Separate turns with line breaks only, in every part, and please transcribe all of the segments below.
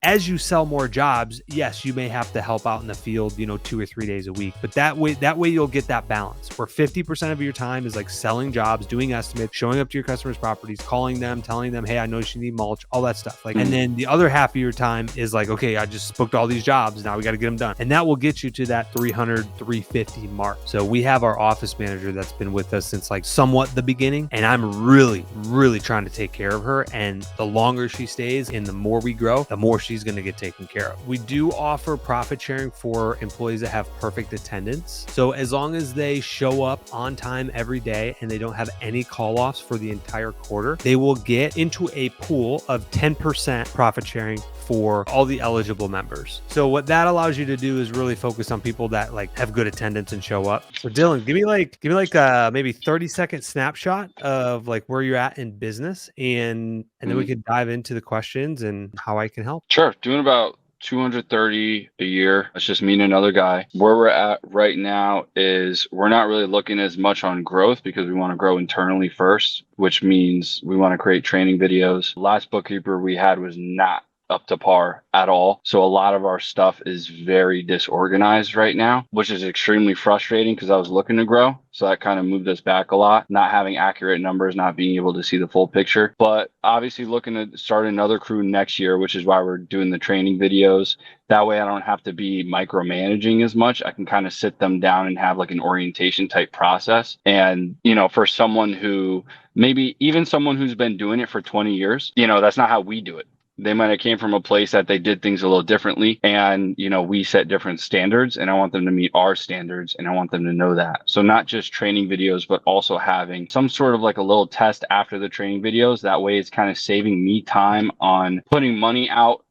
as you sell more jobs, yes, you may have to help out in the field, 2 or 3 days a week, but that way you'll get that balance where 50% of your time is like selling jobs, doing estimates, showing up to your customers' properties, calling them, telling them, hey, I noticed you need mulch, all that stuff. Like, and then the other half of your time is like, okay, I just booked all these jobs. Now we got to get them done. And that will get you to that 300, 350 mark. So we have our office manager that's been with us since like somewhat the beginning. And I'm really, really trying to take care of her. And the longer she stays and the more we grow, the more she's going to get taken care of. We do offer profit sharing for employees that have perfect attendance. So as long as they show up on time every day and they don't have any call-offs for the entire quarter, they will get into a pool of 10% profit sharing for all the eligible members. So what that allows you to do is really focus on people that like have good attendance and show up. So Dylan, give me like maybe 30-second snapshot of like where you're at in business, and then we can dive into the questions and how I can help.
Sure. Doing about 230 a year. That's just me and another guy. Where we're at right now is we're not really looking as much on growth because we want to grow internally first, which means we want to create training videos. Last bookkeeper we had was not up to par at all. So a lot of our stuff is very disorganized right now, which is extremely frustrating because I was looking to grow. So that kind of moved us back a lot, not having accurate numbers, not being able to see the full picture. But obviously looking to start another crew next year, which is why we're doing the training videos. That way I don't have to be micromanaging as much. I can kind of sit them down and have like an orientation type process. And, for someone who maybe even someone who's been doing it for 20 years, that's not how we do it. They might have came from a place that they did things a little differently, and we set different standards, and I want them to meet our standards, and I want them to know that. So not just training videos, but also having some sort of like a little test after the training videos. That way it's kind of saving me time on putting money out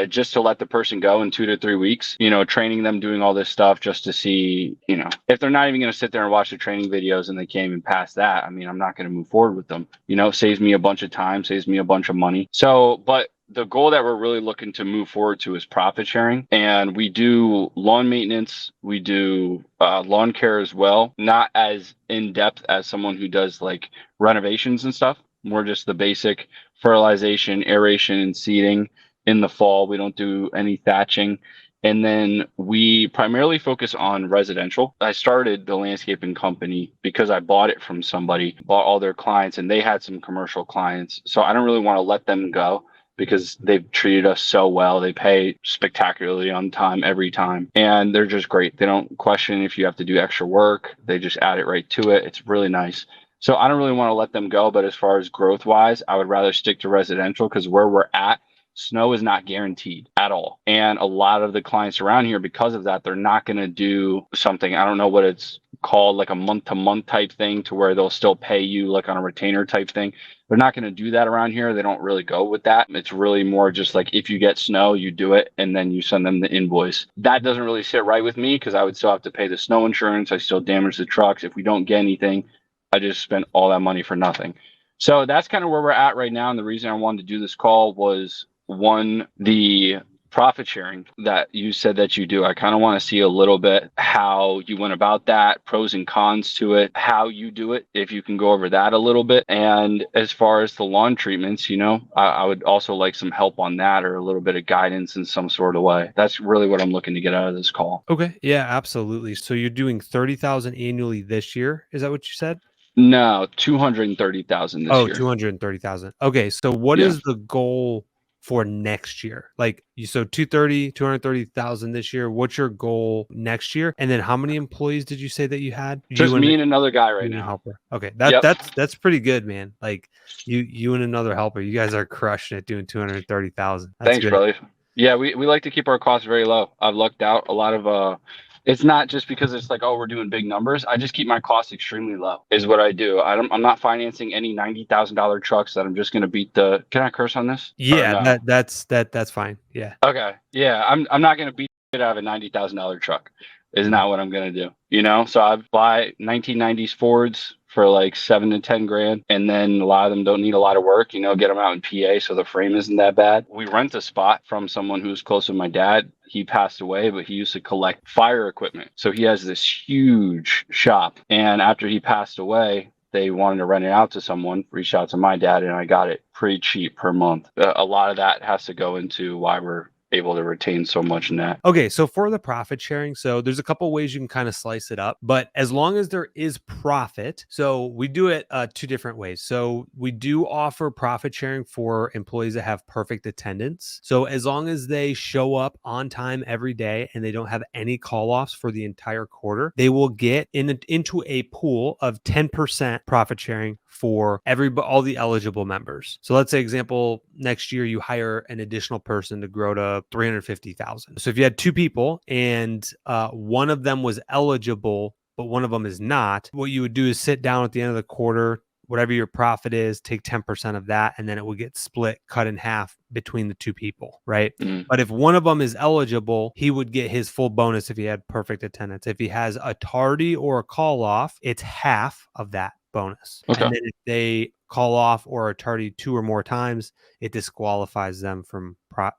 just to let the person go in 2 to 3 weeks, training them, doing all this stuff just to see, if they're not even going to sit there and watch the training videos and they can't even pass that. I mean, I'm not going to move forward with them. Saves me a bunch of time, saves me a bunch of money. So, but the goal that we're really looking to move forward to is profit sharing. And we do lawn maintenance. We do lawn care as well. Not as in depth as someone who does like renovations and stuff. More just the basic fertilization, aeration, and seeding in the fall. We don't do any thatching. And then we primarily focus on residential. I started the landscaping company because I bought it from somebody, bought all their clients, and they had some commercial clients. So I don't really want to let them go, because they've treated us so well. They pay spectacularly on time every time. And they're just great. They don't question if you have to do extra work. They just add it right to it. It's really nice. So I don't really want to let them go. But as far as growth wise, I would rather stick to residential, because where we're at, snow is not guaranteed at all. And a lot of the clients around here, because of that, they're not going to do something, I don't know what it's called, like a month-to-month type thing, to where they'll still pay you like on a retainer type thing. They're not going to do that around here. They don't really go with that. It's really more just like, if you get snow, you do it, and then you send them the invoice. That doesn't really sit right with me, because I would still have to pay the snow insurance. I still damage the trucks. If we don't get anything, I just spent all that money for nothing. So that's kind of where we're at right now. And the reason I wanted to do this call was, one, the profit sharing that you said that you do. I kind of want to see a little bit how you went about that, pros and cons to it, how you do it, if you can go over that a little bit. And as far as the lawn treatments, I would also like some help on that, or a little bit of guidance in some sort of way. That's really what I'm looking to get out of this call.
Okay. Yeah, absolutely. So you're doing 30,000 annually this year. Is that what you said?
No, 230,000 this year.
230,000. Okay. So what is the goal for next year? Like, so 230,000 this year. What's your goal next year? And then how many employees did you say that you had?
Just me and another guy right now.
Helper. Okay. That's pretty good, man. Like you and another helper, you guys are crushing it doing 230,000.
Thanks,
good,
brother. Yeah, we like to keep our costs very low. I've lucked out a lot of it's not just because it's like, oh, we're doing big numbers. I just keep my costs extremely low, is what I do. I'm not financing any $90,000 trucks that I'm just going to beat the. Can I curse on this?
Yeah, no? that's fine. Yeah.
Okay. Yeah, I'm not going to beat it out of a $90,000 truck. Is not what I'm going to do. So I buy 1990s Fords for like 7 to 10 grand. And then a lot of them don't need a lot of work, get them out in PA. So the frame isn't that bad. We rent a spot from someone who's close with my dad. He passed away, but he used to collect fire equipment. So he has this huge shop. And after he passed away, they wanted to rent it out to someone, reached out to my dad, and I got it pretty cheap per month. A lot of that has to go into why we're able to retain so much net?
Okay, so for the profit sharing, so there's a couple ways you can kind of slice it up, but as long as there is profit, so we do it two different ways. So we do offer profit sharing for employees that have perfect attendance. So as long as they show up on time every day and they don't have any call offs for the entire quarter, they will get into a pool of 10% profit sharing for all the eligible members. So let's say example, next year you hire an additional person to grow to 350,000. So if you had two people and one of them was eligible, but one of them is not, what you would do is sit down at the end of the quarter, whatever your profit is, take 10% of that, and then it will get split, cut in half between the two people, right?
Mm.
But if one of them is eligible, he would get his full bonus if he had perfect attendance. If he has a tardy or a call off, it's half of that bonus.
Okay.
And then if they call off or are tardy 2 or more times, it disqualifies them from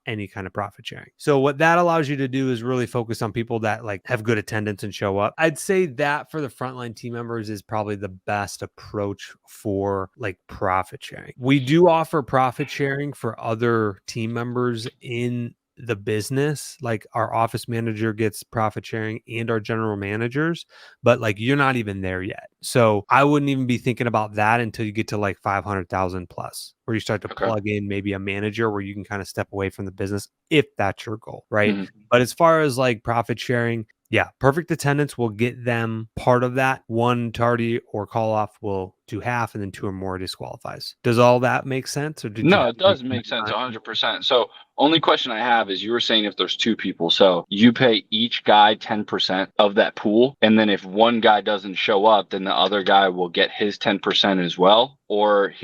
any kind of profit sharing. So what that allows you to do is really focus on people that like have good attendance and show up. I'd say that for the frontline team members is probably the best approach for like profit sharing. We do offer profit sharing for other team members in the business, like our office manager gets profit sharing and our general managers, but like you're not even there yet. So I wouldn't even be thinking about that until you get to like 500,000 plus, where you start to
Okay.
plug in maybe a manager where you can kind of step away from the business if that's your goal, right?
Mhm.
But as far as like profit sharing, yeah, perfect attendance will get them part of that. One tardy or call off will do half, and then 2 or more disqualifies. Does all that make sense, or did you
No,
have
it does make sense 100%. So only question I have is you were saying if there's two people, so you pay each guy 10% of that pool. And then if one guy doesn't show up, then the other guy will get his 10% as well, or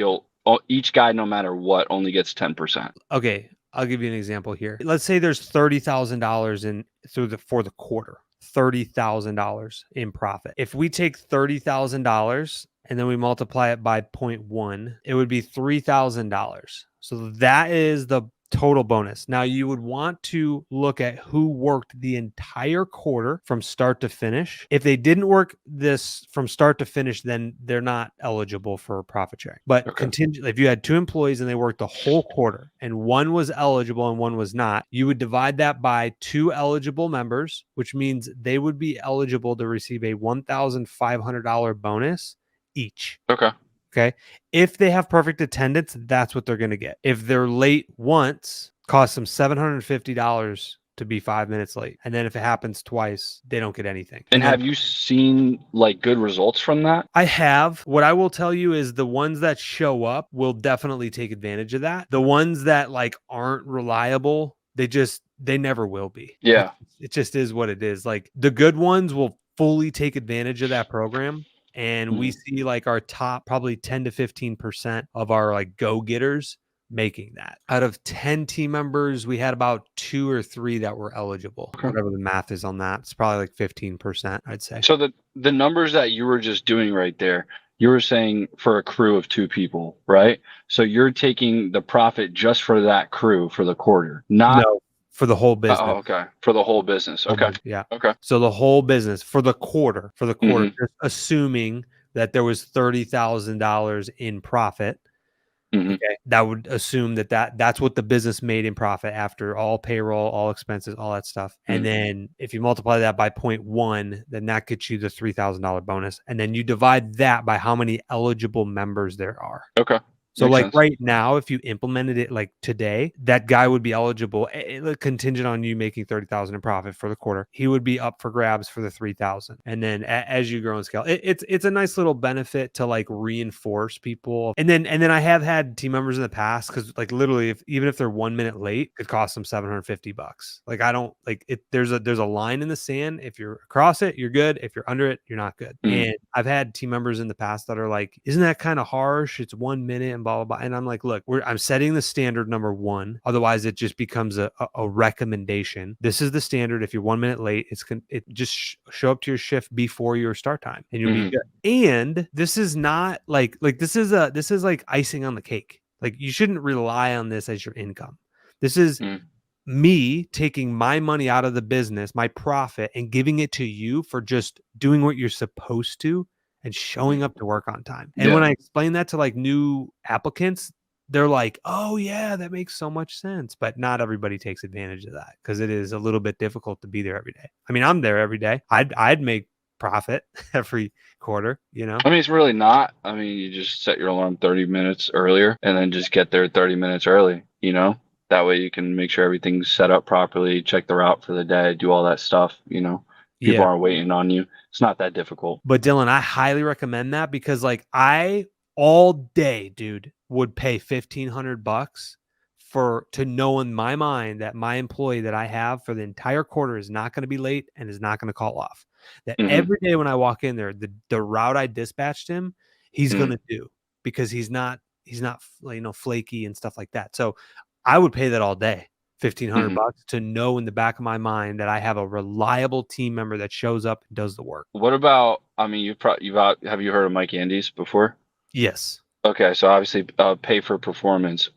each guy, no matter what, only gets 10%.
Okay, I'll give you an example here. Let's say there's $30,000 in for the quarter. $30,000 in profit. If we take $30,000 and then we multiply it by 0.1, it would be $3,000. So that is the total bonus. Now you would want to look at who worked the entire quarter from start to finish. If they didn't work this from start to finish, then they're not eligible for profit sharing. But
Okay.
if you had two employees and they worked the whole quarter and one was eligible and one was not, you would divide that by two eligible members, which means they would be eligible to receive a $1,500 bonus each.
Okay.
Okay. If they have perfect attendance, that's what they're going to get. If they're late once, costs them $750 to be 5 minutes late. And then if it happens twice, they don't get anything.
And have you seen like good results from that?
I have. What I will tell you is the ones that show up will definitely take advantage of that. The ones that like aren't reliable, they never will be.
Yeah.
It just is what it is. Like the good ones will fully take advantage of that program. And we see like our top probably 10 to 15% of our like go-getters making that. Out of 10 team members, we had about 2 or 3 that were eligible.
Okay.
Whatever the math is on that. It's probably like 15%, I'd say.
So the numbers that you were just doing right there, you were saying for a crew of 2 people, right? So you're taking the profit just for that crew for the quarter, not
No, for the whole business.
Oh, okay. For the whole business. Okay.
Yeah.
Okay.
So the whole business for the quarter,
Mhm.
just assuming that there was $30,000 in profit.
Mhm.
Okay. That would assume that's what the business made in profit after all payroll, all expenses, all that stuff. And then if you multiply that by 0.1, then that gets you the $3,000 bonus. And then you divide that by how many eligible members there are.
Okay.
So
Makes
like
sense.
right now, if you implemented it like today, that guy would be eligible, contingent on you making 30,000 in profit for the quarter. He would be up for grabs for the 3,000. And then as you grow and scale, it's a nice little benefit to like reinforce people. And then I have had team members in the past because like literally, even if they're 1 minute late, it costs them $750. Like I don't like it. There's a line in the sand. If you're across it, you're good. If you're under it, you're not good. And I've had team members in the past that are like, isn't that kind of harsh? It's 1 minute and blah, blah, blah. And I'm like, look, I'm setting the standard number one. Otherwise, it just becomes a recommendation. This is the standard. If you're 1 minute late, it just show up to your shift before your start time and you'll be good. And this is not like this is like icing on the cake. Like you shouldn't rely on this as your income. This is me taking my money out of the business, my profit, and giving it to you for just doing what you're supposed to and showing up to work on time. And when I explain that to like new applicants, they're like, oh yeah, that makes so much sense. But not everybody takes advantage of that because it is a little bit difficult to be there every day. I mean, I'm there every day. I'd make profit every quarter, you know?
I mean, it's really not. I mean, you just set your alarm 30 minutes earlier and then just get there 30 minutes early, you know? That way you can make sure everything's set up properly, check the route for the day, do all that stuff, you know? People
Yeah.
aren't waiting on you. It's not that difficult.
But Dylan, I highly recommend that because like I all day, dude, would pay $1,500 for to know in my mind that my employee that I have for the entire quarter is not going to be late and is not going to call off. That
Hmm.
every day when I walk in there, the route I dispatched him, he's going
Hmm.
to do because he's not flaky and stuff like that. So I would pay that all day. 1,500
Hmm.
bucks to know in the back of my mind that I have a reliable team member that shows up and does the work.
What about, I mean, have you heard of Mike Andes before?
Yes.
Okay, so obviously, pay for performance.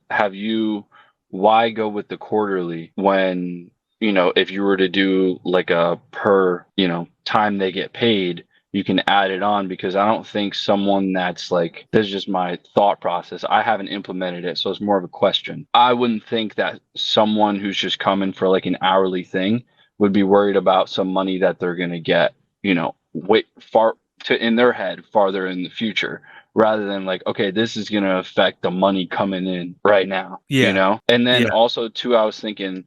Why go with the quarterly when, if you were to do like a per, time they get paid, you can add it on because I don't think someone that's like, this is just my thought process. I haven't implemented it, so it's more of a question. I wouldn't think that someone who's just coming for like an hourly thing would be worried about some money that they're going to get, wait far to in their head farther in the future rather than like, okay, this is going to affect the money coming in right now,
Yeah.
And then
Yeah.
also, too, I was thinking,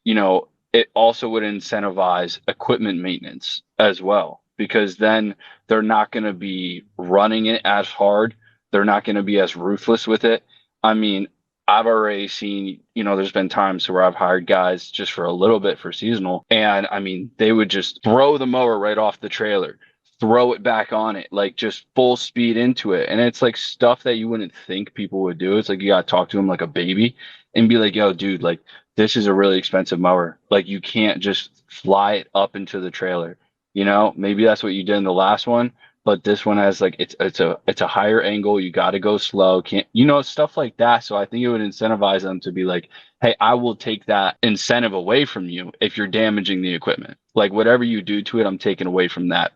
it also would incentivize equipment maintenance as well, because then they're not going to be running it as hard. They're not going to be as ruthless with it. I mean, I've already seen, there's been times where I've hired guys just for a little bit for seasonal. And I mean, they would just throw the mower right off the trailer, throw it back on it, like just full speed into it. And it's like stuff that you wouldn't think people would do. It's like you got to talk to them like a baby and be like, yo, dude, like this is a really expensive mower. Like you can't just fly it up into the trailer. Maybe that's what you did in the last one, but this one has like it's a higher angle. You got to go slow. Can't stuff like that. So I think it would incentivize them to be like, hey, I will take that incentive away from you if you're damaging the equipment. Like whatever you do to it, I'm taking away from that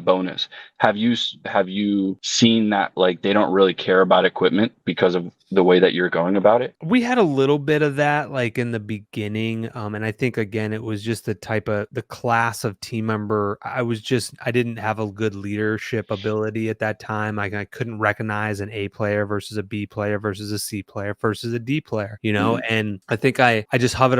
bonus. Have you seen that like they don't really care about equipment because of the way that you're going about it?
We had a little bit of that like in the beginning. And I think again, it was just the class of team member. I didn't have a good leadership ability at that time. I couldn't recognize an A player versus a B player versus a C player versus a D player,
Mhm.
and I think I just hovered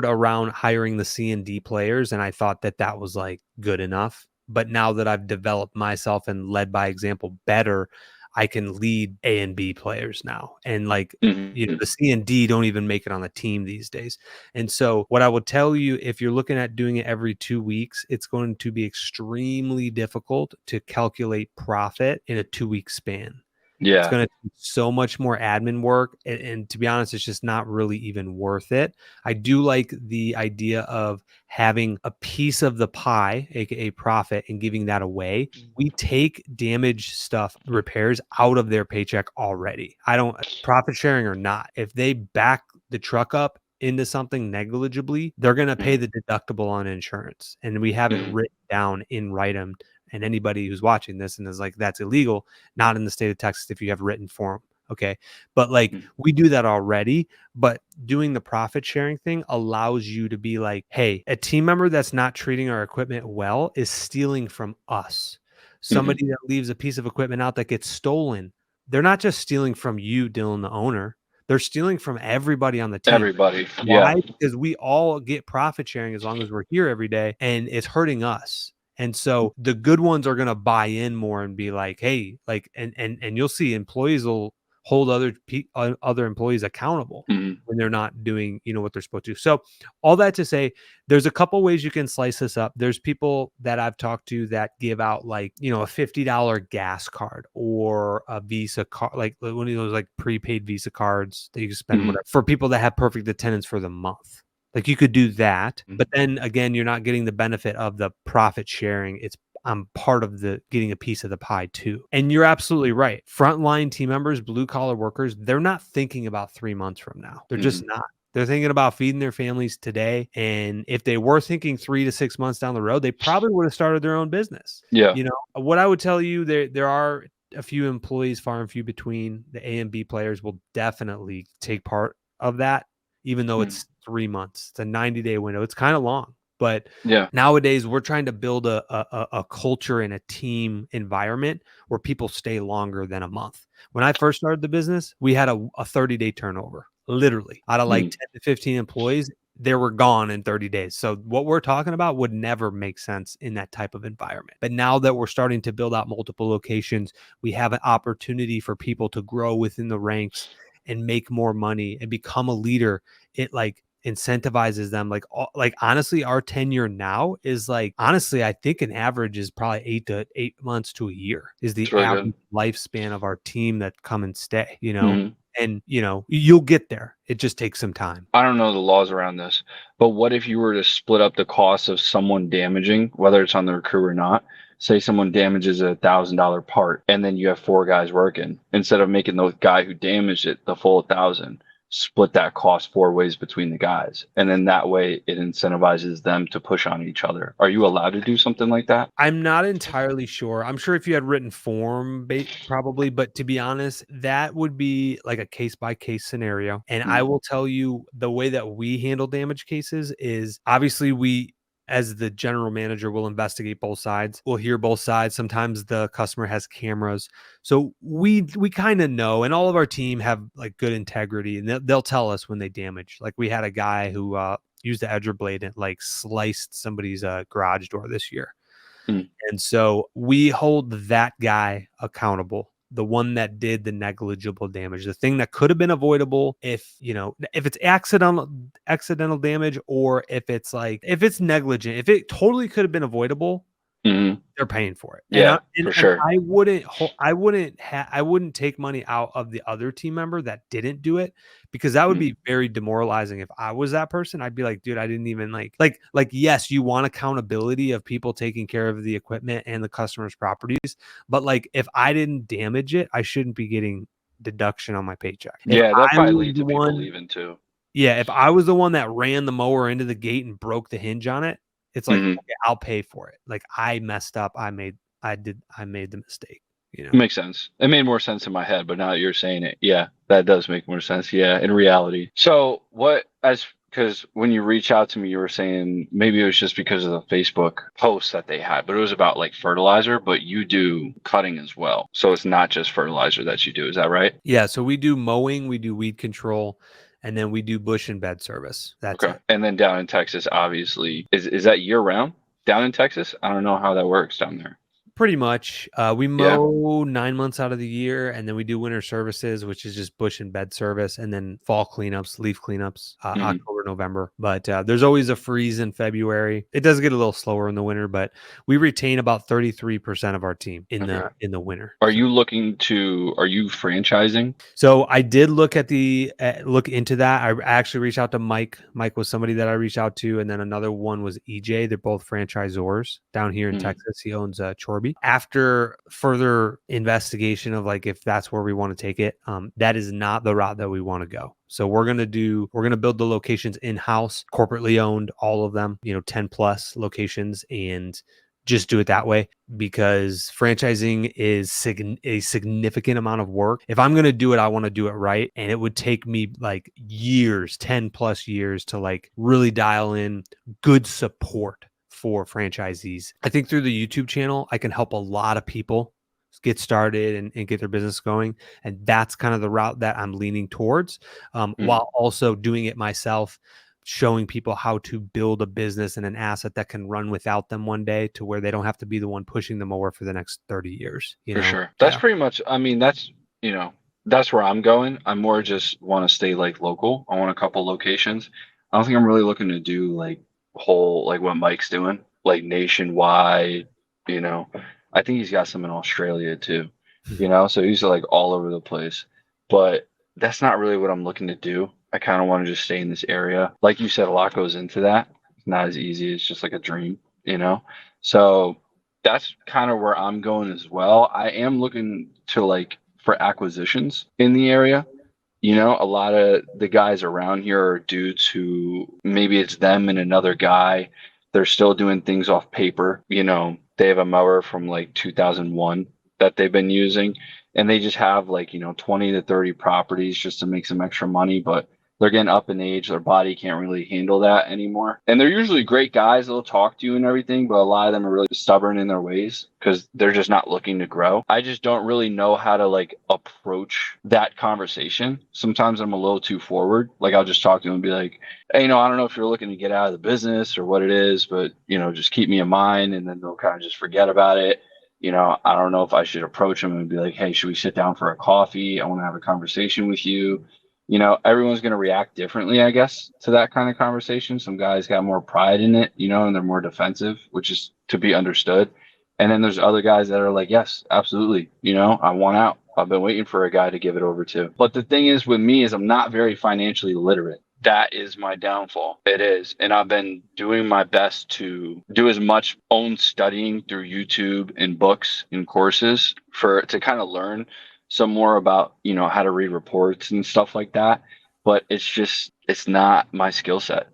around hiring the C and D players. And I thought that was like good enough. But now that I've developed myself and led by example better, I can lead A and B players now. And like,
Mhm.
the C and D don't even make it on the team these days. And so what I would tell you, if you're looking at doing it every 2 weeks, it's going to be extremely difficult to calculate profit in a 2 week span. It's
Yeah.
gonna take so much more admin work, and to be honest, it's just not really even worth it. I do like the idea of having a piece of the pie, aka profit, and giving that away. We take damage stuff, repairs out of their paycheck already. I don't profit sharing or not. If they back the truck up into something negligibly, they're gonna pay
Mhm.
the deductible on insurance, and we have it
Mhm.
written down in writing. And anybody who's watching this and is like, that's illegal, not in the state of Texas if you have written form. Okay. But like
Mhm.
we do that already. But doing the profit sharing thing allows you to be like, hey, a team member that's not treating our equipment well is stealing from us.
Mhm.
Somebody that leaves a piece of equipment out that gets stolen, they're not just stealing from you, Dylan, the owner. They're stealing from everybody on the team.
Everybody.
Why?
Yeah.
Because we all get profit sharing as long as we're here every day, and it's hurting us. And so the good ones are going to buy in more and be like, hey, like, and you'll see employees will hold other employees accountable
Mhm.
when they're not doing, what they're supposed to. So all that to say, there's a couple ways you can slice this up. There's people that I've talked to that give out like, a $50 gas card or a Visa card, like one of those like prepaid Visa cards that you can spend
Mhm.
whatever for people that have perfect attendance for the month. Like you could do that, but
Mhm.
then again, you're not getting the benefit of the profit sharing. I'm part of the getting a piece of the pie too. And you're absolutely right. Frontline team members, blue collar workers, they're not thinking about 3 months from now. They're just
Mhm.
not. They're thinking about feeding their families today. And if they were thinking 3 to 6 months down the road, they probably would have started their own business.
Yeah.
What I would tell you, there are a few employees, far and few between. The A and B players will definitely take part of that, even though
Mm.
it's 3 months. It's a 90-day window. It's kind of long, but
Yeah.
nowadays we're trying to build a culture and a team environment where people stay longer than a month. When I first started the business, we had a 30-day turnover, literally. Out of like
Mm.
10 to 15 employees, they were gone in 30 days. So what we're talking about would never make sense in that type of environment. But now that we're starting to build out multiple locations, we have an opportunity for people to grow within the ranks and make more money and become a leader. It like incentivizes them. Like honestly, our tenure now is like, honestly, I think an average is probably 8 months to a year is
It's
the
really good.
average lifespan of our team that come and stay,
Mhm.
and you'll get there. It just takes some time.
I don't know the laws around this, but what if you were to split up the cost of someone damaging, whether it's on the crew or not? Say someone damages $1,000 part, and then you have 4 guys working. Instead of making the guy who damaged it the full 1,000, split that cost 4 ways between the guys, and then that way it incentivizes them to push on each other. Are you allowed to do something like that?
I'm not entirely sure. I'm sure if you had written form, probably, but to be honest, that would be like a case by case scenario. And I
Mm.
will tell you the way that we handle damage cases is obviously we, as the general manager, will investigate both sides. We'll hear both sides. Sometimes the customer has cameras, so we kind of know. And all of our team have like good integrity, and they'll tell us when they damage. Like we had a guy who used the edger blade and like sliced somebody's garage door this year.
Mm.
And so we hold that guy accountable, the one that did the negligible damage, the thing that could have been avoidable if it's accidental damage, or if it's negligent, if it totally could have been avoidable,
Mhm.
they're paying for it. And I
Yeah,
and
for
and
sure.
I wouldn't take money out of the other team member that didn't do it, because that would
Mm.
be very demoralizing. If I was that person, I'd be like, dude, I didn't even like, yes, you want accountability of people taking care of the equipment and the customer's properties, but like if I didn't damage it, I shouldn't be getting deduction on my paycheck. If
Yeah, that
I
probably
was
lead
the
to people
one
leaving too.
Yeah, if I was the one that ran the mower into the gate and broke the hinge on it, it's like,
Mhm.
okay, I'll pay for it. Like I messed up. I made the mistake.
Makes sense. It made more sense in my head, but now that you're saying it, yeah, that does make more sense. Yeah, in reality. So what as because when you reach out to me, you were saying maybe it was just because of the Facebook post that they had, but it was about like fertilizer, but you do cutting as well. So it's not just fertilizer that you do. Is that right?
Yeah, so we do mowing, we do weed control, and then we do bush and bed service. That's
Okay.
it.
And then down in Texas, obviously, is that year round down in Texas? I don't know how that works down there.
Pretty much. We
Yeah.
mow 9 months out of the year, and then we do winter services, which is just bush and bed service, and then fall cleanups, leaf cleanups,
Hmm.
October, November. But there's always a freeze in February. It does get a little slower in the winter, but we retain about 33% of our team in
Okay.
the winter.
Are you franchising?
So I did look into that. I actually reached out to Mike. Mike was somebody that I reached out to, and then another one was EJ. They're both franchisors down here in
Mm.
Texas. He owns Chorby. After further investigation of like if that's where we want to take it, that is not the route that we want to go. So we're gonna build the locations in house, corporately owned, all of them. 10 plus locations, and just do it that way, because franchising is a significant amount of work. If I'm going to do it, I want to do it right. And it would take me like years, 10 plus years to like really dial in good support for franchisees. I think through the YouTube channel, I can help a lot of people get started and get their business going. And that's kind of the route that I'm leaning towards,
Mm.
while also doing it myself, showing people how to build a business and an asset that can run without them one day, to where they don't have to be the one pushing the mower for the next 30 years,
For sure. That's
Yeah.
pretty much, I mean, that's where I'm going. I more just want to stay like local. I want a couple locations. I don't think I'm really looking to do like whole, like what Mike's doing, like nationwide, you know. I think he's got some in Australia too, so he's like all over the place. But that's not really what I'm looking to do. I kind of want to just stay in this area. Like you said, a lot goes into that. It's not as easy. It's just like a dream. So that's kind of where I'm going as well. I am looking to like for acquisitions in the area. A lot of the guys around here are due to maybe it's them and another guy. They're still doing things off paper. They have a mower from like 2001. that they've been using, and they just have like, 20 to 30 properties just to make some extra money, but they're getting up in age, their body can't really handle that anymore. And they're usually great guys, they'll talk to you and everything, but a lot of them are really stubborn in their ways because they're just not looking to grow. I just don't really know how to like approach that conversation. Sometimes I'm a little too forward. Like I'll just talk to them and be like, hey, I don't know if you're looking to get out of the business or what it is, but just keep me in mind. And then they'll kind of just forget about it. I don't know if I should approach them and be like, hey, should we sit down for a coffee? I want to have a conversation with you. Everyone's going to react differently, I guess, to that kind of conversation. Some guys got more pride in it, and they're more defensive, which is to be understood. And then there's other guys that are like, yes, absolutely. I want out. I've been waiting for a guy to give it over to. But the thing is with me is I'm not very financially literate. That is my downfall. It is. And I've been doing my best to do as much own studying through YouTube and books and courses to kind of learn some more about, how to read reports and stuff like that. But it's not my skill set,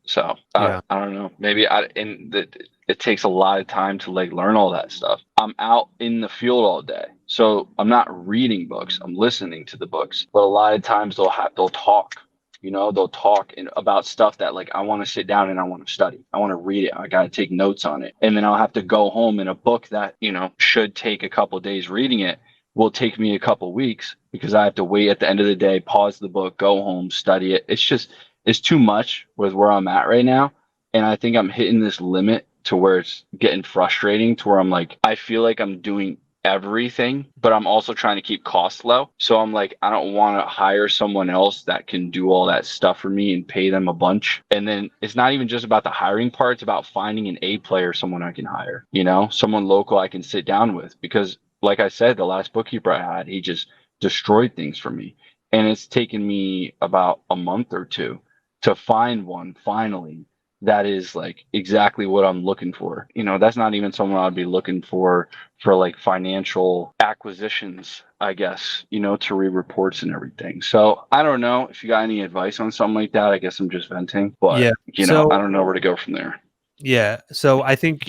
So
Yeah.
I don't know. Maybe it takes a lot of time to like learn all that stuff. I'm out in the field all day. So I'm not reading books. I'm listening to the books. But a lot of times they'll talk. They'll talk about stuff that like I want to sit down and I want to study. I want to read it. I got to take notes on it. And then I'll have to go home in a book that, should take a couple of days reading it will take me a couple weeks because I have to wait at the end of the day, pause the book, go home, study it. It's too much with where I'm at right now. And I think I'm hitting this limit to where it's getting frustrating to where I'm like, I feel like I'm doing everything, but I'm also trying to keep costs low. So I'm like, I don't want to hire someone else that can do all that stuff for me and pay them a bunch. And then it's not even just about the hiring part. It's about finding an A player, someone I can hire, someone local I can sit down with. Because like I said, the last bookkeeper I had, he just destroyed things for me. And it's taken me about a month or two to find one finally that is like exactly what I'm looking for. That's not even someone I'd be looking for like financial acquisitions, I guess, to read reports and everything. So I don't know if you got any advice on something like that. I guess I'm just venting, but
Yeah.
I
So
don't know where to go from there.
yeah. So I think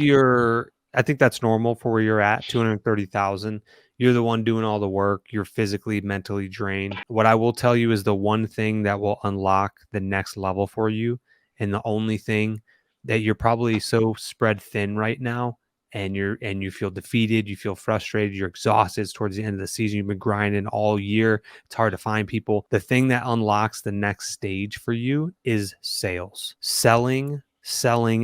that's normal for where you're at, 230,000. You're the one doing all the work. You're physically, mentally drained. What I will tell you is the one thing that will unlock the next level for you, and the only thing that you're probably so spread thin right now, and you feel defeated, you feel frustrated, you're exhausted. It's towards the end of the season. You've been grinding all year. It's hard to find people. The thing that unlocks the next stage for you is sales. Selling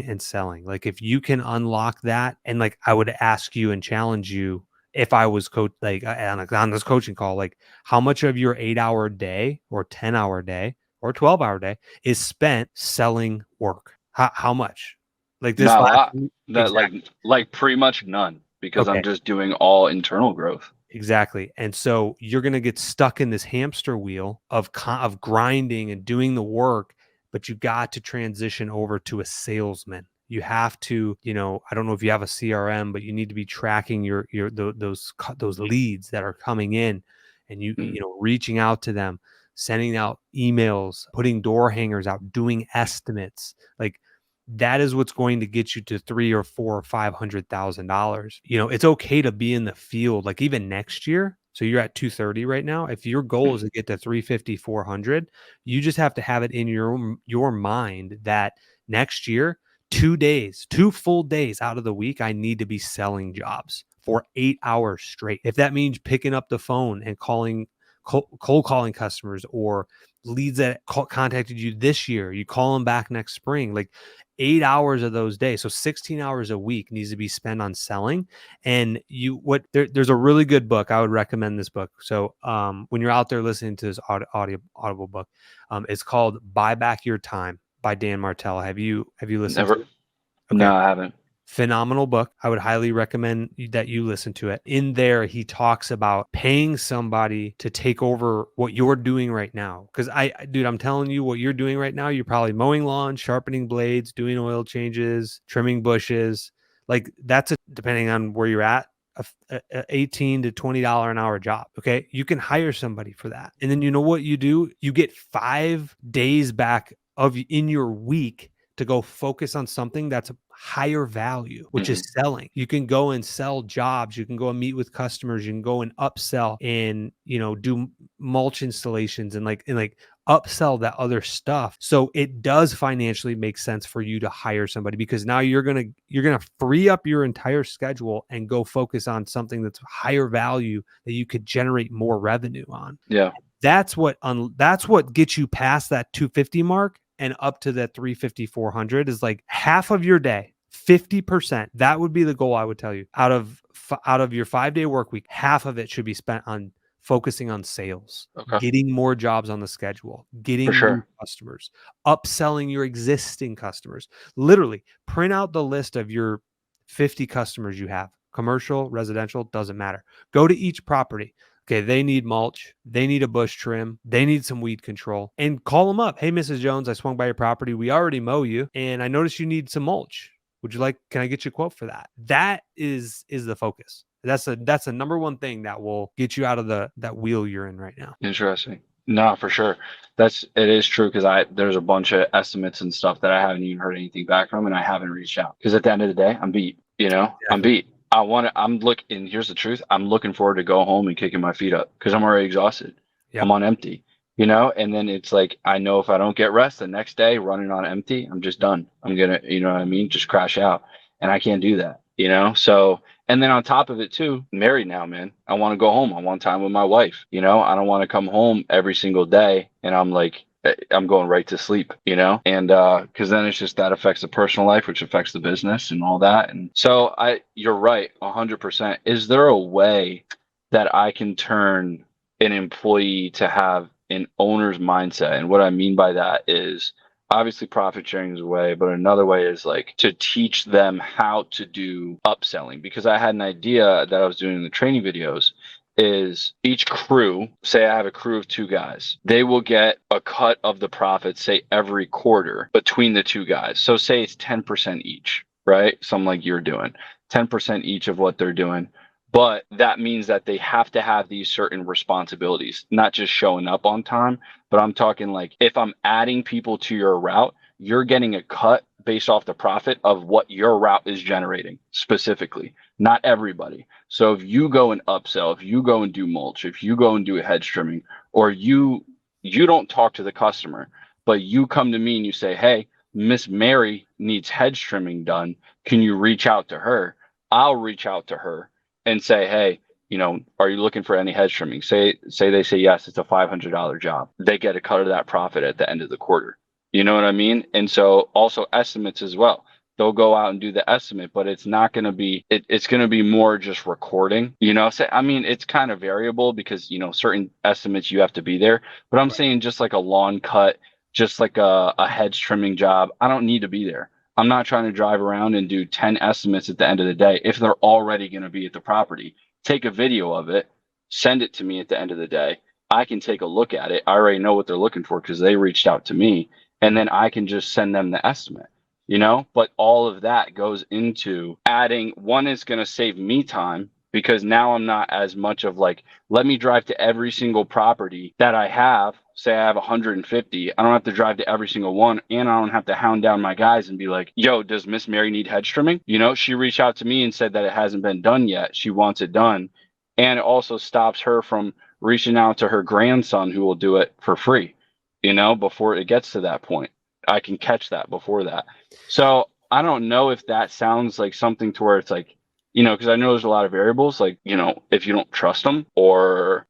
and selling. Like if you can unlock that, and like I would ask you and challenge you if I was coach like on this coaching call, like how much of your 8-hour day or 10-hour day or 12-hour day is spent selling work? How much? Like this
Not a
last
lot.
week?
That
Exactly.
like pretty much none because I'm
Okay.
just doing all internal growth.
Exactly. And so you're going to get stuck in this hamster wheel of grinding and doing the work, but you got to transition over to a salesman. You have to, I don't know if you have a CRM, but you need to be tracking those leads that are coming in, and
Mm.
reaching out to them, sending out emails, putting door hangers out, doing estimates. Like that is what's going to get you to $3 or $4 or $500,000. It's okay to be in the field, like even next year. So you're at 230 right now. If your goal is to get to 350, 400, you just have to have it in your mind that next year, 2 days, 2 full days out of the week, I need to be selling jobs for 8 hours straight. If that means picking up the phone and cold calling customers, or leads that contacted you this year, you call them back next spring, like 8 hours of those days. So 16 hours a week needs to be spent on selling. And there's a really good book. I would recommend this book. So when you're out there listening to this audible book, it's called Buy Back Your Time by Dan Martell. Have you listened to
Never.
it? Okay.
No, I haven't.
Phenomenal book. I would highly recommend that you listen to it. In there, he talks about paying somebody to take over what you're doing right now. Because dude, I'm telling you, what you're doing right now, you're probably mowing lawns, sharpening blades, doing oil changes, trimming bushes. Like that's depending on where you're at, a $18 to $20 an hour job. Okay. You can hire somebody for that. And then you know what you do? You get 5 days back in your week to go focus on something that's higher value, which
Mhm.
is selling. You can go and sell jobs. You can go and meet with customers. You can go and upsell and, do mulch installations and like upsell that other stuff. So it does financially make sense for you to hire somebody, because now you're going to free up your entire schedule and go focus on something that's higher value that you could generate more revenue on.
Yeah.
That's what gets you past that 250 mark and up to that 350, 400 is like half of your day, 50%. That would be the goal, I would tell you. Out of your 5-day work week, half of it should be spent on focusing on sales,
Okay.
getting more jobs on the schedule,
For
getting new
sure.
customers, upselling your existing customers. Literally print out the list of your 50 customers you have, commercial, residential, doesn't matter. Go to each property. Okay, they need mulch. They need a bush trim. They need some weed control. And call them up. Hey, Mrs. Jones, I swung by your property. We already mow you, and I noticed you need some mulch. Can I get you a quote for that? That is the focus. That's a number one thing that will get you out of that wheel you're in right now.
Interesting. No, for sure. It is true, because there's a bunch of estimates and stuff that I haven't even heard anything back from, and I haven't reached out, because at the end of the day, I'm beat. I'm
Exactly.
beat. And here's the truth. I'm looking forward to go home and kicking my feet up, because I'm already exhausted. I'm
Yep.
on empty, and then it's like, I know if I don't get rest the next day running on empty, I'm just done. I'm gonna, you know what I mean? Just crash out. And I can't do that. So, and then on top of it too, married now, man. I want to go home. I want time with my wife. I don't want to come home every single day and I'm like, I'm going right to sleep. And because then it's just that affects the personal life, which affects the business and all that. And so you're right, 100%. Is there a way that I can turn an employee to have an owner's mindset? And what I mean by that is, obviously profit sharing is a way, but another way is like to teach them how to do upselling, because I had an idea that I was doing in the training videos. Is each crew, say I have a crew of 2 guys, they will get a cut of the profits, say every quarter between the 2 guys. So say it's 10% each, right? Something like you're doing 10% each of what they're doing. But that means that they have to have these certain responsibilities, not just showing up on time. But I'm talking like, if I'm adding people to your route, you're getting a cut based off the profit of what your route is generating specifically, not everybody. So if you go and upsell, if you go and do mulch, if you go and do a hedge trimming, or you don't talk to the customer, but you come to me and you say, hey, Miss Mary needs hedge trimming done. Can you reach out to her? I'll reach out to her and say, hey, are you looking for any hedge trimming? Say they say yes, it's a $500 job. They get a cut of that profit at the end of the quarter. You know what I mean? And so also estimates as well. They'll go out and do the estimate, but it's not going to be, it's going to be more just recording, So, I mean, it's kind of variable because, certain estimates you have to be there, but I'm saying just like a lawn cut, just like a hedge trimming job, I don't need to be there. I'm not trying to drive around and do 10 estimates at the end of the day if they're already going to be at the property. Take a video of it, send it to me at the end of the day. I can take a look at it. I already know what they're looking for because they reached out to me, and then I can just send them the estimate. But all of that goes into adding. One is going to save me time, because now I'm not as much of like, let me drive to every single property that I have. Say I have 150. I don't have to drive to every single one, and I don't have to hound down my guys and be like, yo, does Miss Mary need hedge trimming? She reached out to me and said that it hasn't been done yet. She wants it done. And it also stops her from reaching out to her grandson who will do it for free, before it gets to that point. I can catch that before that. So I don't know if that sounds like something to where it's like, because I know there's a lot of variables, like, if you don't trust them, or,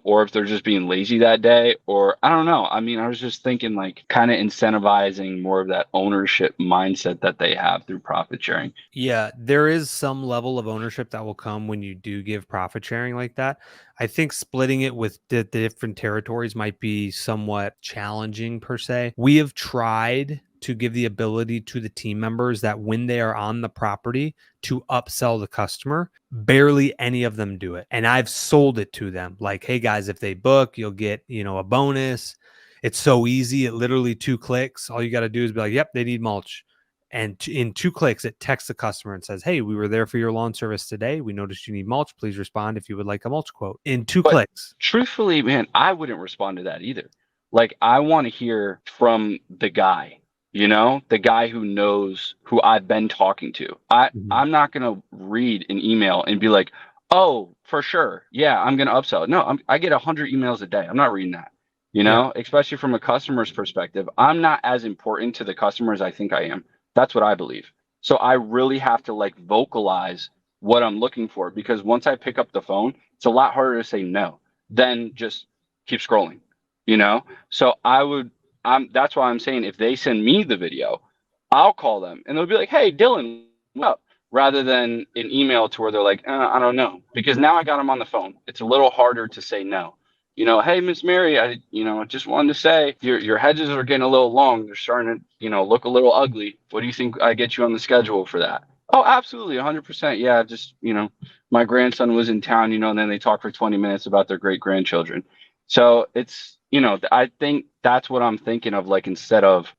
or if they're just being lazy that day, or I don't know. I mean, I was just thinking like kind of incentivizing more of that ownership mindset that they have through profit sharing.
Yeah, there is some level of ownership that will come when you do give profit sharing like that. I think splitting it with the different territories might be somewhat challenging per se. We have tried to give the ability to the team members that when they are on the property to upsell the customer. Barely any of them do it. And I've sold it to them like, hey guys, if they book, you'll get, a bonus. It's so easy. It literally 2 clicks. All you got to do is be like, yep, they need mulch. And in 2 clicks, it texts the customer and says, hey, we were there for your lawn service today. We noticed you need mulch. Please respond if you would like a mulch quote. In 2
But
clicks.
truthfully, man, I wouldn't respond to that either. Like, I want to hear from the guy. the guy who knows who I've been talking to.
Mhm.
I'm not going to read an email and be like, oh, for sure. Yeah, I'm going to upsell it. No, I get 100 emails a day. I'm not reading that,
Yeah.
especially from a customer's perspective. I'm not as important to the customer as I think I am. That's what I believe. So I really have to like vocalize what I'm looking for, because once I pick up the phone, it's a lot harder to say no than just keep scrolling, you know? So that's why I'm saying if they send me the video, I'll call them and they'll be like, "Hey, Dylan, what up?" Rather than an email to where they're like, I don't know, because now I got them on the phone. It's a little harder to say no. Hey, Miss Mary, I just wanted to say your hedges are getting a little long. They're starting to, look a little ugly. What do you think I get you on the schedule for that? Oh, absolutely, 100%. Yeah, just, my grandson was in town, and then they talk for 20 minutes about their great grandchildren. So it's, I think that's what I'm thinking of. Like, instead of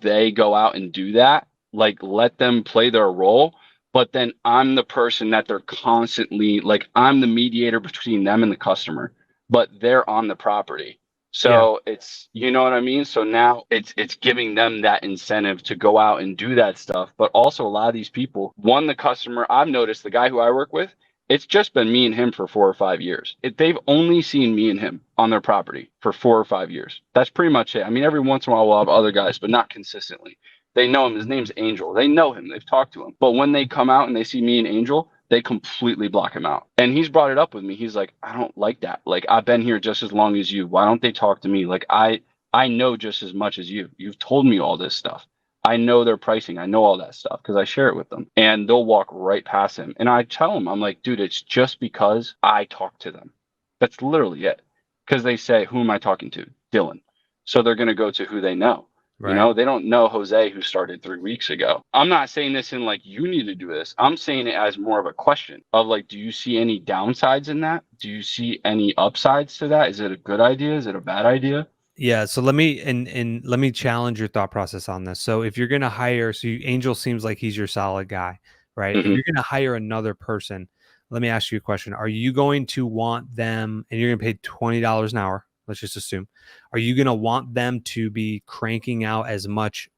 they go out and do that, like let them play their role. But then I'm the person that they're constantly like, I'm the mediator between them and the customer, but they're on the property.
Yeah.
So it's, you know what I mean? So now it's giving them that incentive to go out and do that stuff. But also a lot of these people, the customer, I've noticed the guy who I work with, it's just been me and him for 4 or 5 years. They've only seen me and him on their property for 4 or 5 years. That's pretty much it. I mean, every once in a while we'll have other guys, but not consistently. They know him. His name's Angel. They know him. They've talked to him. But when they come out and they see me and Angel, they completely block him out. And he's brought it up with me. He's like, I don't like that. Like, I've been here just as long as you. Why don't they talk to me? Like, I know just as much as you. You've told me all this stuff. I know their pricing. I know all that stuff because I share it with them. And they'll walk right past him. And I tell them, I'm like, dude, it's just because I talk to them. That's literally it. Because they say, who am I talking to? Dylan. So they're going to go to who they know.
Right.
They don't know Jose, who started 3 weeks ago. I'm not saying this in like, you need to do this. I'm saying it as more of a question of like, do you see any downsides in that? Do you see any upsides to that? Is it a good idea? Is it a bad idea?
Yeah, so let me challenge your thought process on this. So if you're gonna hire, Angel seems like he's your solid guy, right? If
Hmm.
you're gonna hire another person, let me ask you a question. Are you going to want them, and you're gonna pay $20 an hour, let's just assume, are you gonna want them to be cranking out as much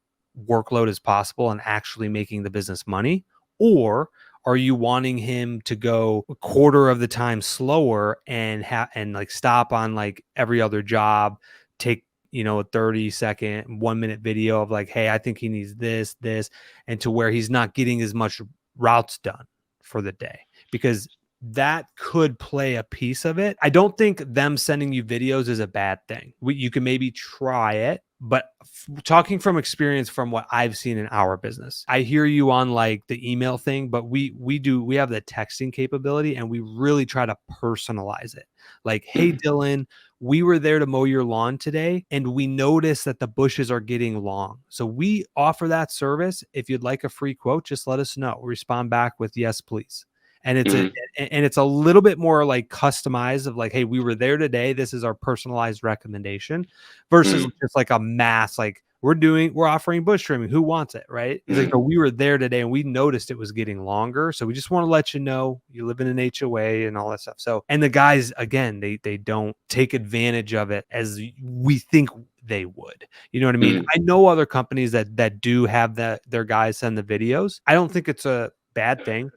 workload as possible and actually making the business money? Or are you wanting him to go a quarter of the time slower and like stop on like every other job, take a 30-second 1 minute video of like, hey, I think he needs this, and to where he's not getting as much routes done for the day, because that could play a piece of it. I don't think them sending you videos is a bad thing. You can maybe try it, but talking from experience from what I've seen in our business, I hear you on like the email thing, but we have the texting capability and we really try to personalize it. Like, hey, Dylan, we were there to mow your lawn today and we noticed that the bushes are getting long. So we offer that service. If you'd like a free quote, just let us know. Respond back with yes, please. And
Hmm.
it's a little bit more like customized of like, hey, we were there today. This is our personalized recommendation versus
Hmm.
just like a mass, like we're offering bush trimming. Who wants it? Right. He's like, no,
Hmm.
we were there today and we noticed it was getting longer. So we just want to let you know you live in an HOA and all that stuff. So, and the guys, again, they don't take advantage of it as we think they would. You know what I mean?
Hmm.
I know other companies that do have their guys send the videos. I don't think it's a bad thing.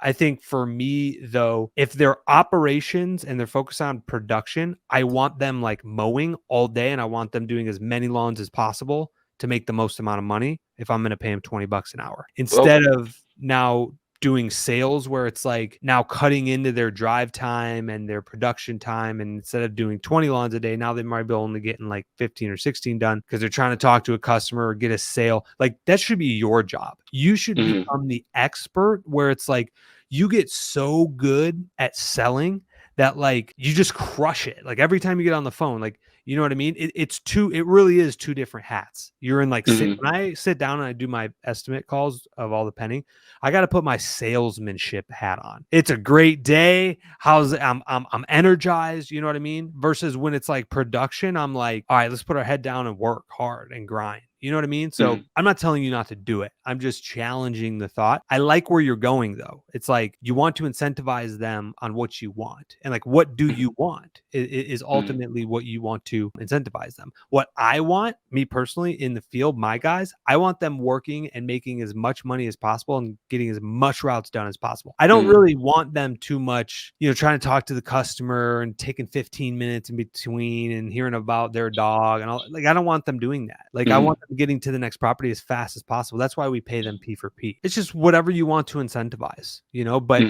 I think for me, though, if they're operations and they're focused on production, I want them like mowing all day and I want them doing as many lawns as possible to make the most amount of money if I'm going to pay them $20 an hour.
Well,
Instead of now doing sales where it's like now cutting into their drive time and their production time. And instead of doing 20 lawns a day, now they might be only getting like 15 or 16 done because they're trying to talk to a customer or get a sale. Like that should be your job. You should
hmm.
become the expert where it's like you get so good at selling that like you just crush it. Like every time you get on the phone, like, you know what I mean? It really is two different hats. You're in like,
Hmm.
when I sit down and I do my estimate calls of all the penny, I got to put my salesmanship hat on. It's a great day. I'm energized. You know what I mean? Versus when it's like production, I'm like, all right, let's put our head down and work hard and grind. You know what I mean? So I'm not telling you not to do it. I'm just challenging the thought. I like where you're going though. It's like you want to incentivize them on what you want. And like, what do you want is ultimately what you want to incentivize them. What I want, me personally, in the field, my guys, I want them working and making as much money as possible and getting as much routes done as possible. I don't really want them too much, trying to talk to the customer and taking 15 minutes in between and hearing about their dog and all. Like, I don't want them doing that. Like, I want them getting to the next property as fast as possible. That's why we pay them P for P. It's just whatever you want to incentivize, but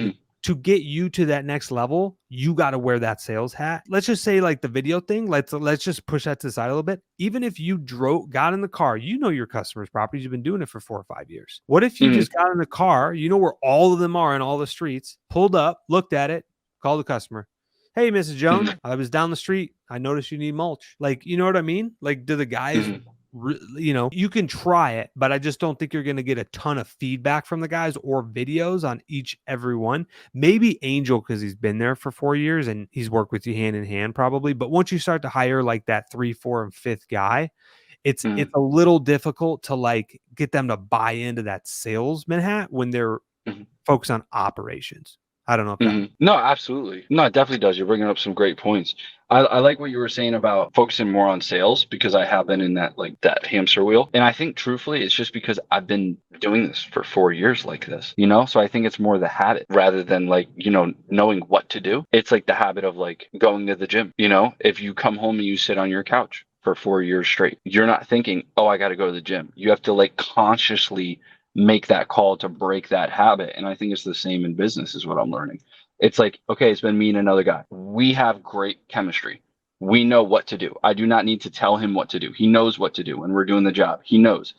to get you to that next level, you got to wear that sales hat. Let's just say like the video thing. Let's just push that to the side a little bit. Even if you got in the car, your customers' properties, you've been doing it for 4 or 5 years. What if you just got in the car, where all of them are in all the streets, pulled up, looked at it, called the customer. Hey, Mrs. Jones, I was down the street. I noticed you need mulch. Like, you know what I mean? Like, do the guys, you can try it, but I just don't think you're going to get a ton of feedback from the guys or videos on every one. Maybe Angel, because he's been there for 4 years and he's worked with you hand in hand probably. But once you start to hire like that 3, 4, and 5th guy, it's a little difficult to like get them to buy into that salesman hat when they're focused on operations. I don't know if that.
No, absolutely. No, it definitely does. You're bringing up some great points. I like what you were saying about focusing more on sales because I have been in that that hamster wheel. And I think truthfully, it's just because I've been doing this for 4 years like this, So I think it's more the habit rather than knowing what to do. It's like the habit of going to the gym, If you come home and you sit on your couch for 4 years straight, you're not thinking, oh, I got to go to the gym. You have to consciously make that call to break that habit. And I think it's the same in business is what I'm learning. It's like, okay, it's been me and another guy. We have great chemistry. We know what to do. I do not need to tell him what to do. He knows what to do when we're doing the job. He knows.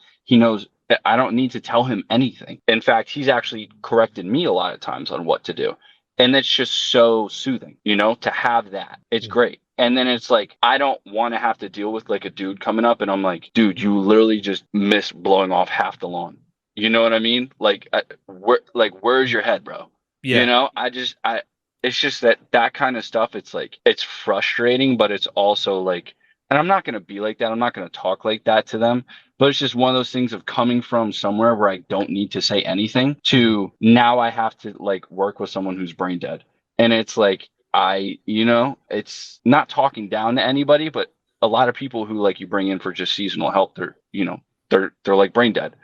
I don't need to tell him anything. In fact, he's actually corrected me a lot of times on what to do. And it's just so soothing, to have that. It's great. And then it's like, I don't want to have to deal with a dude coming up and I'm like, dude, you literally just missed blowing off half the lawn. You know what I mean? Where's your head, bro?
Yeah.
It's just that kind of stuff. It's it's frustrating, but it's also and I'm not going to be like that. I'm not going to talk like that to them, but it's just one of those things of coming from somewhere where I don't need to say anything to now I have to work with someone who's brain dead. And it's it's not talking down to anybody, but a lot of people who you bring in for just seasonal help, they're like brain dead.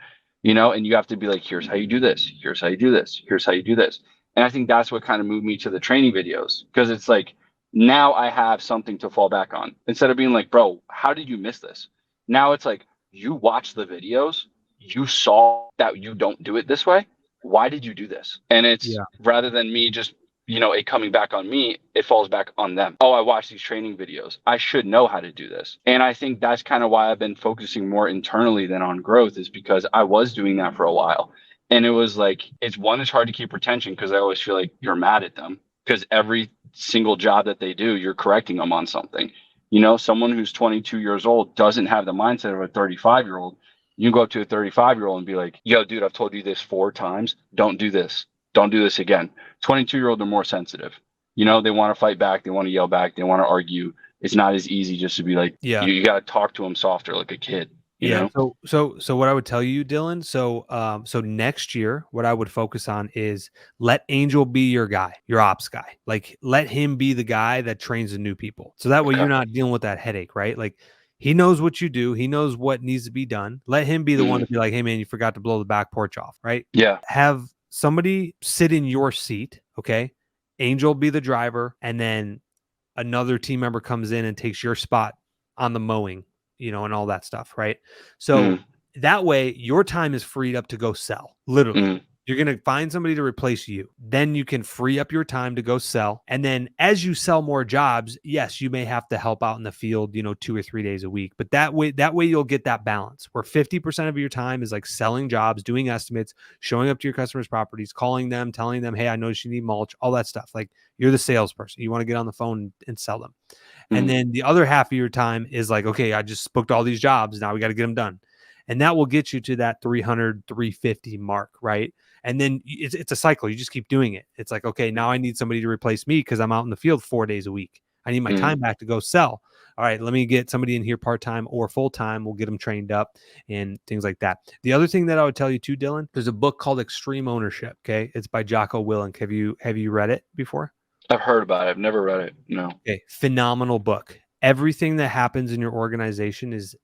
And you have to be like, here's how you do this. Here's how you do this. Here's how you do this. And I think that's what kind of moved me to the training videos because it's now I have something to fall back on instead of being like, bro, how did you miss this? Now it's you watch the videos, you saw that you don't do it this way. Why did you do this? And it's rather than me just it coming back on me, it falls back on them. Oh, I watched these training videos. I should know how to do this. And I think that's kind of why I've been focusing more internally than on growth is because I was doing that for a while. And it was it's hard to keep retention because I always feel like you're mad at them because every single job that they do, you're correcting them on something. Someone who's 22 years old doesn't have the mindset of a 35-year-old. You can go up to a 35-year-old and be like, yo, dude, I've told you this 4 times. Don't do this. Don't do this again. 22-year-old are more sensitive. They want to fight back. They want to yell back. They want to argue. It's not as easy just to be like, you got to talk to them softer like a kid. You know?
So what I would tell you, Dylan, so next year, what I would focus on is let Angel be your guy, your ops guy. Let him be the guy that trains the new people. So that way you're not dealing with that headache, right? He knows what you do. He knows what needs to be done. Let him be the one to be like, hey man, you forgot to blow the back porch off, right?
Yeah.
Have somebody sit in your seat, okay? Angel be the driver, and then another team member comes in and takes your spot on the mowing, and all that stuff, right? So that way your time is freed up to go sell, literally. You're going to find somebody to replace you. Then you can free up your time to go sell. And then as you sell more jobs, yes, you may have to help out in the field, 2 or 3 days a week. But that way you'll get that balance where 50% of your time is selling jobs, doing estimates, showing up to your customers' properties, calling them, telling them, hey, I noticed you need mulch, all that stuff. You're the salesperson. You want to get on the phone and sell them. And then the other half of your time is okay, I just booked all these jobs. Now we got to get them done. And that will get you to that 300, 350 mark, right? And then it's a cycle. You just keep doing it. It's okay, now I need somebody to replace me because I'm out in the field 4 days a week. I need my time back to go sell. all right, let me get somebody in here part-time or full-time. We'll get them trained up and things like that. The other thing that I would tell you too, Dylan, there's a book called Extreme Ownership. Okay. It's by Jocko Willink. Have you read it before?
I've heard about it. I've never read it. No.
Okay. Phenomenal book. Everything that happens in your organization is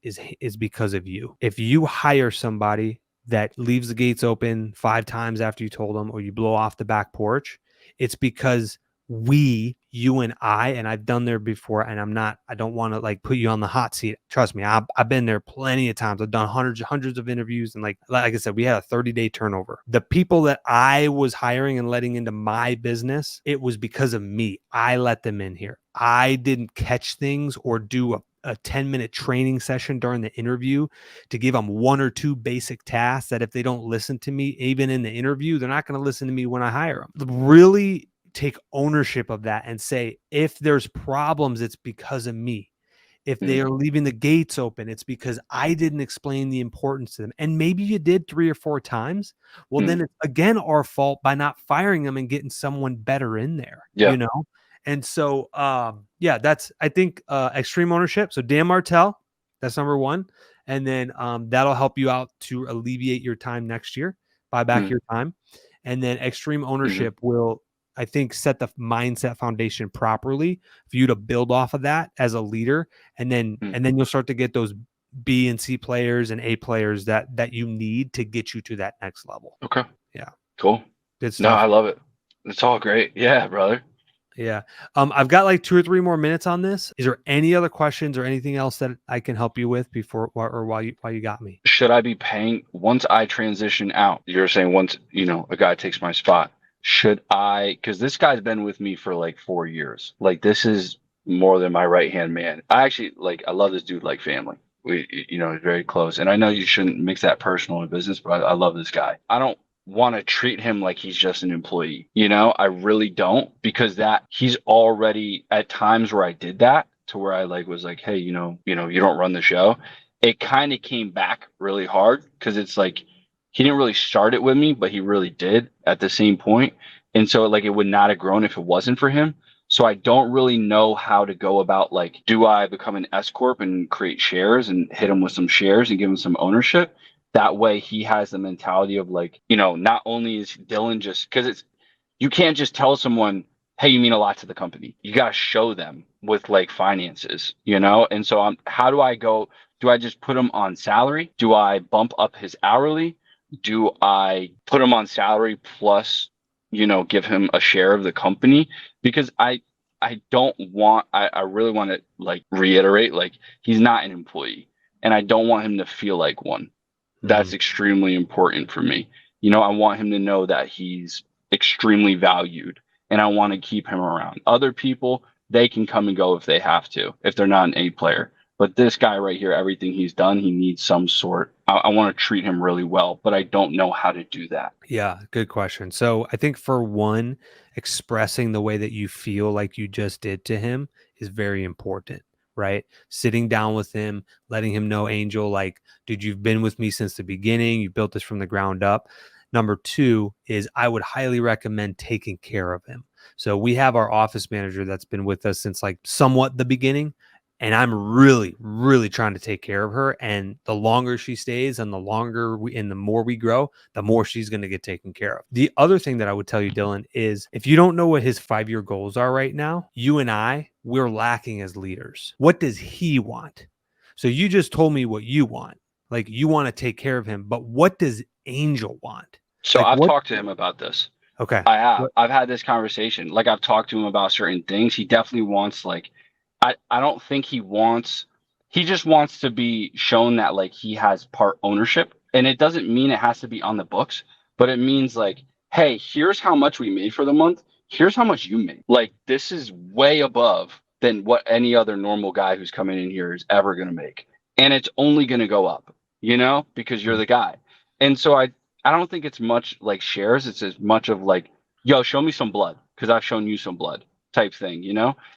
because of you. If you hire somebody that leaves the gates open 5 times after you told them, or you blow off the back porch, it's because you and I've done there before, and I don't want to like put you on the hot seat. Trust me, I've been there plenty of times. I've done hundreds of interviews, and like I said, we had a 30-day turnover. The people that I was hiring and letting into my business, it was because of me. I let them in here. I didn't catch things or do a 10-minute training session during the interview to give them 1 or 2 basic tasks that if they don't listen to me, even in the interview, they're not going to listen to me when I hire them. Really take ownership of that and say, if there's problems, it's because of me. If they are leaving the gates open, it's because I didn't explain the importance to them. And maybe you did 3 or 4 times. Well, then it's again our fault by not firing them and getting someone better in there, you know? And so, that's, I think, extreme ownership. So Dan Martell, that's number 1. And then that'll help you out to alleviate your time next year, buy back your time. And then extreme ownership will, I think, set the mindset foundation properly for you to build off of that as a leader. And then you'll start to get those B and C players and A players that you need to get you to that next level.
Okay.
Yeah.
Cool.
Good stuff.
No, I love it. It's all great. Yeah, brother.
Yeah. I've got like 2 or 3 more minutes on this. Is there any other questions or anything else that I can help you with before or while you got me?
Should I be paying once I transition out? You're saying once, a guy takes my spot. Should I, because this guy's been with me for like 4 years. Like, this is more than my right-hand man. I love this dude like family. We, very close. And I know you shouldn't mix that personal and business, but I love this guy. I don't want to treat him like he's just an employee. I really don't, because that he's already at times where I did that to where I was like, hey, you don't run the show. It kind of came back really hard because it's like, he didn't really start it with me, but he really did at the same point. And so it would not have grown if it wasn't for him. So I don't really know how to go about, do I become an S Corp and create shares and hit him with some shares and give him some ownership? That way he has the mentality of not only is Dylan just, because you can't just tell someone, hey, you mean a lot to the company. You got to show them with finances, And so how do I go? Do I just put him on salary? Do I bump up his hourly? Do I put him on salary plus, give him a share of the company? Because I really want to reiterate, he's not an employee and I don't want him to feel like one. That's extremely important for me. I want him to know that he's extremely valued and I want to keep him around. Other people, they can come and go if they have to, if they're not an A player. But this guy right here, everything he's done, he needs some sort. I want to treat him really well, but I don't know how to do that.
Yeah, good question. So I think for one, expressing the way that you feel like you just did to him is very important, right? Sitting down with him, letting him know, Angel, dude, you've been with me since the beginning. You built this from the ground up. Number 2 is I would highly recommend taking care of him. So we have our office manager that's been with us since somewhat the beginning. And I'm really, really trying to take care of her. And the longer she stays and the more we grow, the more she's going to get taken care of. The other thing that I would tell you, Dylan, is if you don't know what his 5-year goals are right now, you and we're lacking as leaders. What does he want? So you just told me what you want. You want to take care of him, but what does Angel want?
So I've talked to him about this.
Okay.
I have. I've had this conversation. I've talked to him about certain things. He definitely wants I don't think he just wants to be shown that he has part ownership. And it doesn't mean it has to be on the books, but it means hey, here's how much we made for the month. Here's how much you made. This is way above than what any other normal guy who's coming in here is ever going to make. And it's only going to go up, because you're the guy. And so I don't think it's much shares. It's as much of yo, show me some blood because I've shown you some blood type thing,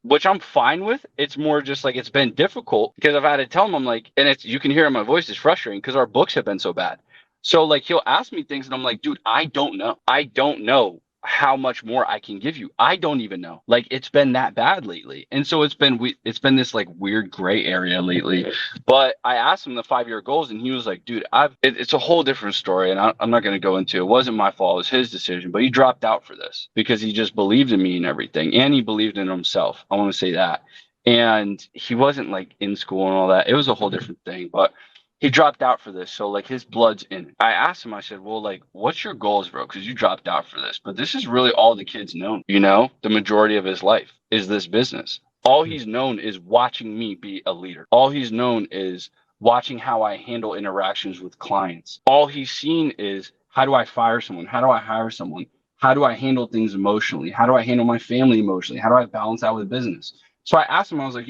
which I'm fine with. It's more just it's been difficult because I've had to tell him, I'm and it's, you can hear in my voice, it's frustrating because our books have been so bad. So he'll ask me things and I'm dude, I don't know how much more I can give you. I don't even know. Like, it's been that bad lately. And so it's been this like weird gray area lately. But I asked him the 5-year goals and he was like, dude, it's a whole different story. And I'm not going to go into it. It wasn't my fault. It was his decision, but he dropped out for this because he just believed in me and everything. And he believed in himself. I want to say that. And he wasn't like in school and all that. It was a whole different thing, but he dropped out for this. So like his blood's in it. I asked him, I said, well, like, what's your goals, bro? Because you dropped out for this. But this is really all the kid's known, the majority of his life is this business. All he's known is watching me be a leader. All he's known is watching how I handle interactions with clients. All he's seen is, how do I fire someone? How do I hire someone? How do I handle things emotionally? How do I handle my family emotionally? How do I balance out with business? So I asked him, I was like,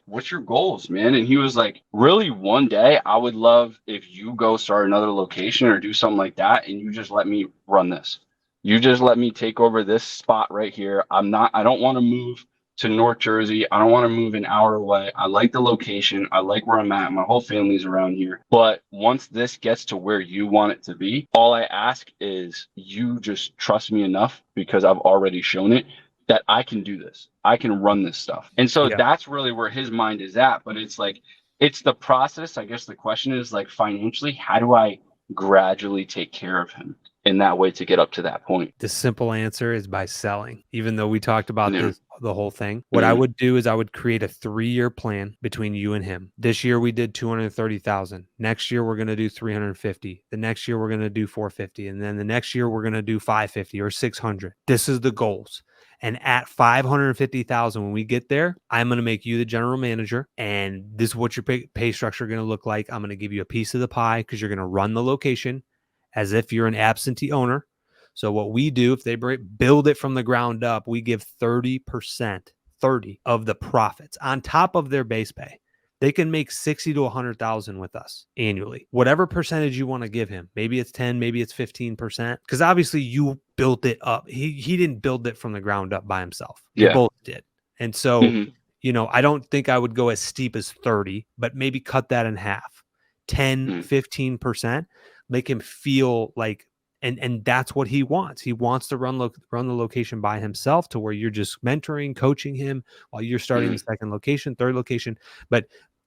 what's your goals, man? And he was like, really, one day I would love if you go start another location or do something like that, and you just let me run this. You just let me take over this spot right here. I don't want to move to North Jersey. I don't want to move an hour away. I like the location. I like where I'm at. My whole family's around here. But once this gets to where you want it to be, all I ask is you just trust me enough, because I've already shown it, that I can do this. I can run this stuff. And so that's really where his mind is at. But it's like, it's the process. I guess the question is like, financially, how do I gradually take care of him in that way to get up to that point?
The simple answer is by selling. Even though we talked about this, the whole thing, what
Mhm.
I would do is I would create a 3-year plan between you and him. This year we did 230,000. Next year we're going to do 350. The next year we're going to do 450. And then the next year we're going to do 550 or 600. This is the goals. And at 550,000, when we get there, I'm going to make you the general manager. And this is what your pay structure is going to look like. I'm going to give you a piece of the pie because you're going to run the location as if you're an absentee owner. So what we do, if they build it from the ground up, we give 30% of the profits on top of their base pay. They can make 60 to 100,000 with us annually. Whatever percentage you want to give him. Maybe it's 10, maybe it's 15%. Because obviously you built it up. He didn't build it from the ground up by himself. You both did. And so, I don't think I would go as steep as 30, but maybe cut that in half. 10, 15%. Make him feel like, and that's what he wants. He wants to run the location by himself, to where you're just mentoring, coaching him while you're starting the second location, third location, but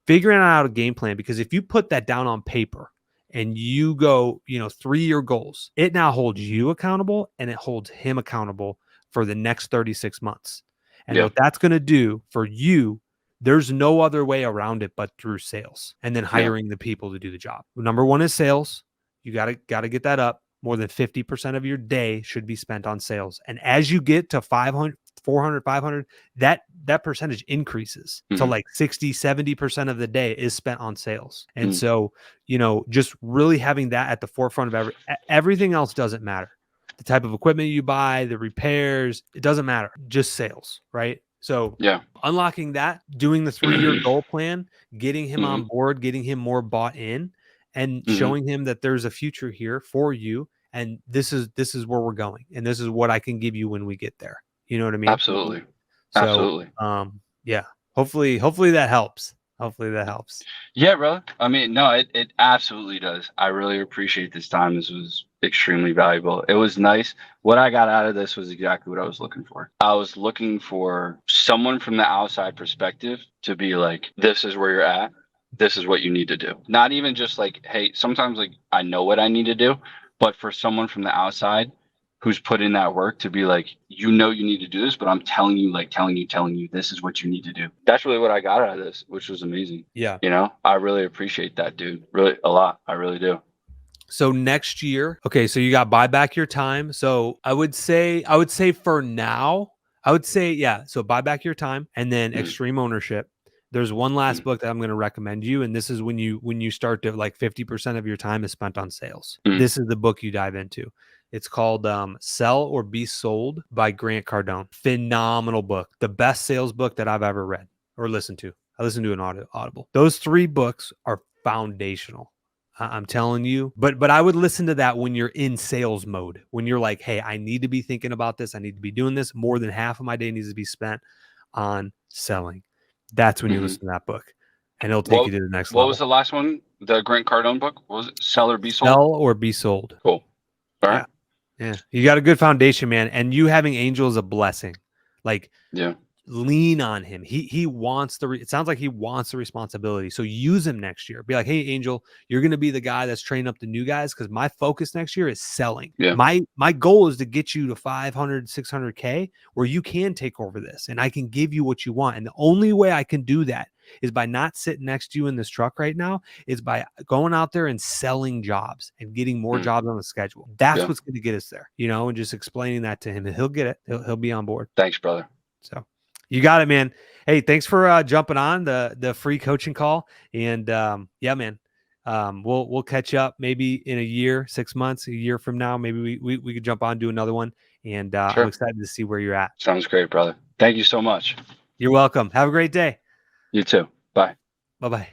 figuring out a game plan. Because if you put that down on paper and you go, 3-year goals, it now holds you accountable and it holds him accountable for the next 36 months. And what that's going to do for you, there's no other way around it but through sales, and then hiring the people to do the job. Number one is sales. You got to get that up. More than 50% of your day should be spent on sales. And as you get to 500, 400, 500, that percentage increases to like 60, 70% of the day is spent on sales. And so, just really having that at the forefront of everything else doesn't matter. The type of equipment you buy, the repairs, it doesn't matter. Just sales, right? So unlocking that, doing the 3-year goal plan, getting him on board, getting him more bought in, and showing him that there's a future here for you. And this is where we're going. And this is what I can give you when we get there. You know what I mean?
Absolutely.
So,
Absolutely.
Yeah, hopefully that helps. Hopefully that helps.
Yeah, brother. I mean, no, it absolutely does. I really appreciate this time. This was extremely valuable. It was nice. What I got out of this was exactly what I was looking for. I was looking for someone from the outside perspective to be like, this is where you're at. This is what you need to do. Not even just like, hey, sometimes like I know what I need to do, but for someone from the outside who's put in that work to be like, you need to do this, but I'm telling you, this is what you need to do. That's really what I got out of this, which was amazing.
Yeah.
I really appreciate that, dude. Really a lot. I really do.
So next year, okay, so you got buy back your time. So I would say for now, so buy back your time, and then extreme ownership. There's one last book that I'm going to recommend you, and this is when you start to like 50% of your time is spent on sales. This is the book you dive into. It's called Sell or Be Sold by Grant Cardone. Phenomenal book. The best sales book that I've ever read or listened to. I listened to an Audible. Those 3 books are foundational. I'm telling you, but I would listen to that when you're in sales mode, when you're like, hey, I need to be thinking about this. I need to be doing this. More than half of my day needs to be spent on selling. That's when you listen to that book, and it'll take you to the next level.
What was the last one? The Grant Cardone book? What was it? Sell or Be Sold?
Sell or Be Sold.
Cool. All right.
Yeah. You got a good foundation, man. And you having Angel is a blessing. Like,
Yeah.
lean on him. He wants it sounds like he wants the responsibility. So use him next year. Be like, hey, Angel, you're going to be the guy that's training up the new guys, because my focus next year is selling.
Yeah.
My goal is to get you to 500, 600K where you can take over this and I can give you what you want. And the only way I can do that is by not sitting next to you in this truck right now, is by going out there and selling jobs and getting more jobs on the schedule. That's what's going to get us there, and just explaining that to him, and he'll get it. He'll be on board.
Thanks, brother.
So you got it, man. Hey, thanks for jumping on the free coaching call. And yeah, man, we'll catch up maybe in a year, 6 months, a year from now. Maybe we could jump on and do another one. And
Sure.
I'm excited to see where you're at.
Sounds great, brother. Thank you so much.
You're welcome. Have a great day.
You too. Bye.
Bye-bye.